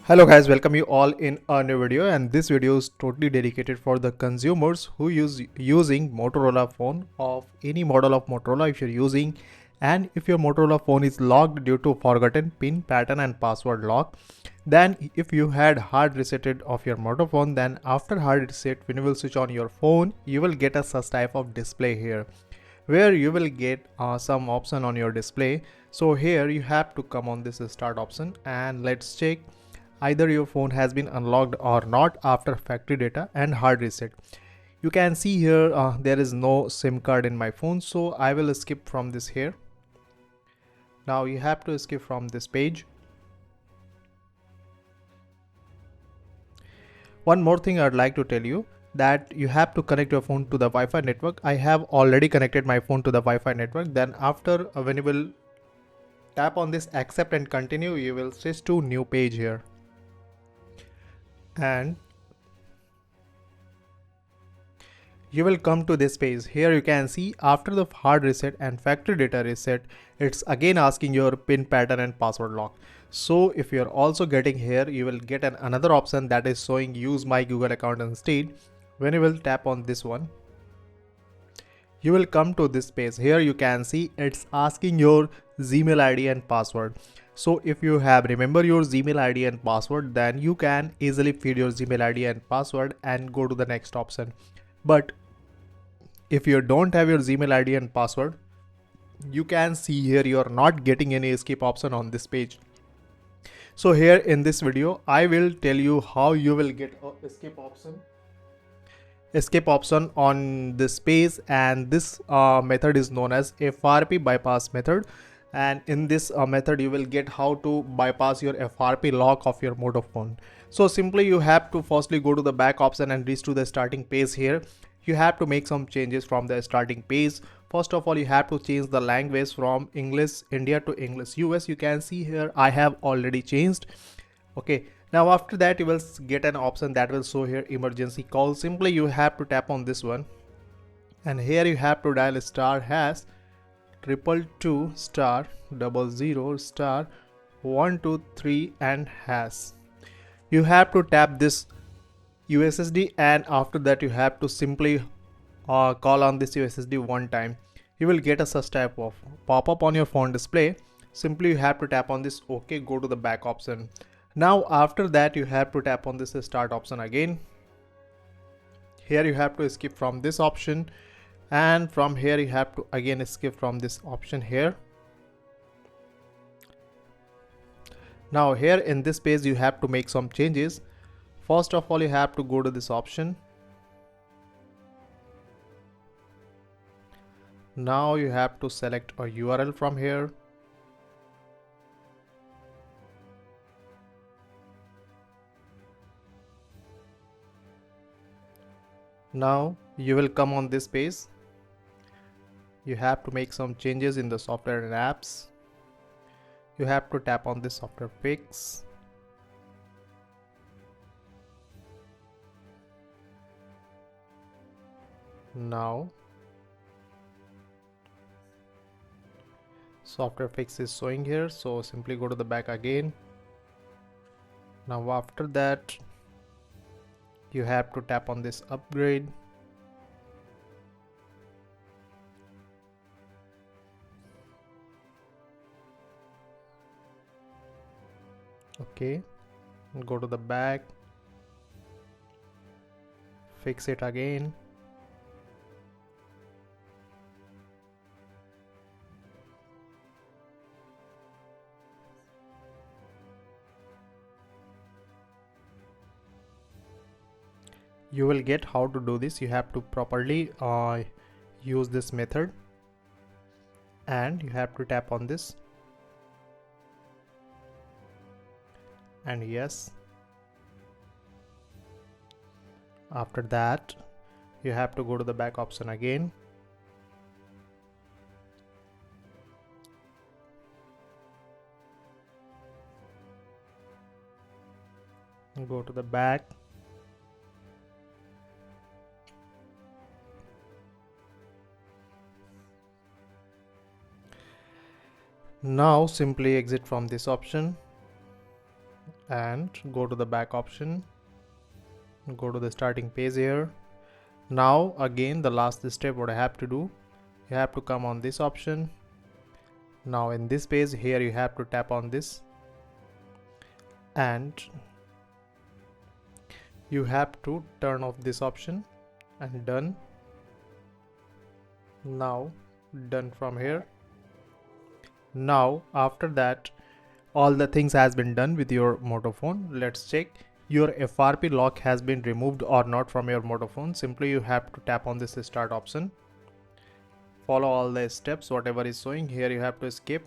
Hello guys, welcome you all in a new video, and this video is totally dedicated for the consumers who using Motorola phone of any model of Motorola if you're using, and if your Motorola phone is locked due to forgotten pin pattern and password lock, then if you had hard resetted of your Moto phone, then after hard reset when you will switch on your phone, you will get a such type of display here where you will get some option on your display. So here you have to come on this start option and let's check either your phone has been unlocked or not after factory data and hard reset. You can see here there is no SIM card in my phone, so I will skip from this here. Now you have to skip from this page. One more thing I'd like to tell you, that you have to connect your phone to the Wi-Fi network. I have already connected my phone to the Wi-Fi network. Then after when you will tap on this accept and continue, you will switch to new page here. And you will come to this page. Here you can see after the hard reset and factory data reset, it's again asking your pin pattern and password lock. So if you're also getting here, you will get another option that is showing use my Google account instead. When you will tap on this one, you will come to this page. Here you can see it's asking your Gmail ID and password. So if you have remember your Gmail ID and password, then you can easily feed your Gmail ID and password and go to the next option. But if you don't have your Gmail ID and password, you can see here you are not getting any escape option on this page. So here in this video, I will tell you how you will get a escape option on this page, and this method is known as FRP bypass method. And in this method you will get how to bypass your FRP lock of your Moto phone. So simply you have to firstly go to the back option and reach to the starting page. Here you have to make some changes from the starting page. First of all, you have to change the language from English India to English US. You can see here I have already changed. Okay, now after that you will get an option that will show here emergency call. Simply you have to tap on this one, and here you have to dial star hash 222 star 00 star 123 and hash. You have to tap this USSD, and after that you have to simply call on this USSD one time. You will get a such type of pop-up on your phone display. Simply you have to tap on this OK, go to the back option. Now after that you have to tap on this start option again. Here you have to skip from this option, and from here you have to again skip from this option here. Now here in this page you have to make some changes. First of all, you have to go to this option. Now you have to select a URL from here. Now you will come on this page. You have to make some changes in the software and apps. You have to tap on this software fix. Now software fix is showing here, so simply go to the back again. Now after that you have to tap on this upgrade. Okay, go to the back, fix it again. You will get how to do this. You have to properly use this method, and you have to tap on this, and yes. After that you have to go to the back option again. Go to the back. Now simply exit from this option and go to the back option, go to the starting page here. Now again, the last step what I have to do, you have to come on this option. Now in this page here you have to tap on this and you have to turn off this option and done. Now done from here. Now after that all the things has been done with your Moto phone. Let's check your FRP lock has been removed or not from your Moto phone. Simply you have to tap on this start option, follow all the steps whatever is showing here. You have to skip.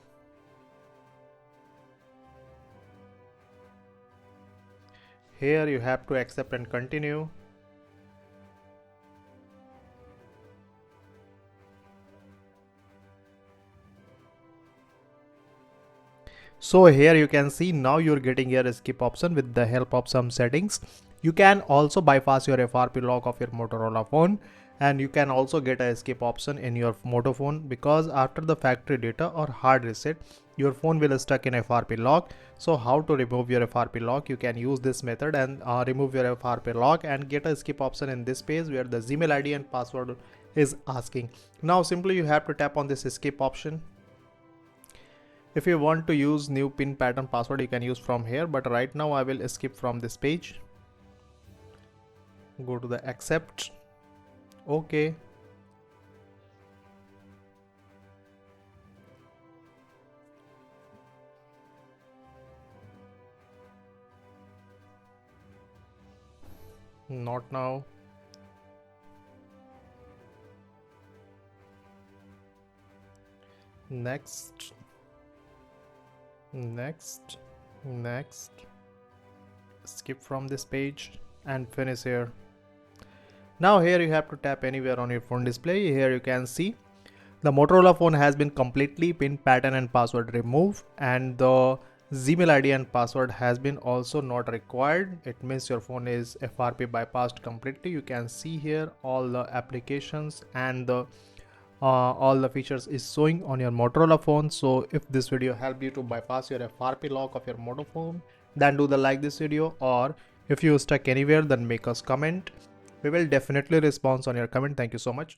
Here you have to accept and continue. So here you can see now you're getting your skip option with the help of some settings. You can also bypass your FRP lock of your Motorola phone, and you can also get a skip option in your Moto phone, because after the factory data or hard reset your phone will stuck in FRP lock. So how to remove your FRP lock? You can use this method and remove your FRP lock and get a skip option in this page where the Gmail ID and password is asking. Now simply you have to tap on this skip option. If you want to use new pin pattern password you can use from here, but right now I will skip from this page. Go to the accept, okay. Not now. Next. Next. Skip from this page and finish here. Now here you have to tap anywhere on your phone display. Here you can see the Motorola phone has been completely pin pattern and password removed, and the Gmail ID and password has been also not required. It means your phone is FRP bypassed completely. You can see here all the applications and the all the features is showing on your Motorola phone. So if this video helped you to bypass your FRP lock of your Moto phone, then do the like this video, or if you stuck anywhere then make us comment. We will definitely respond on your comment. Thank you so much.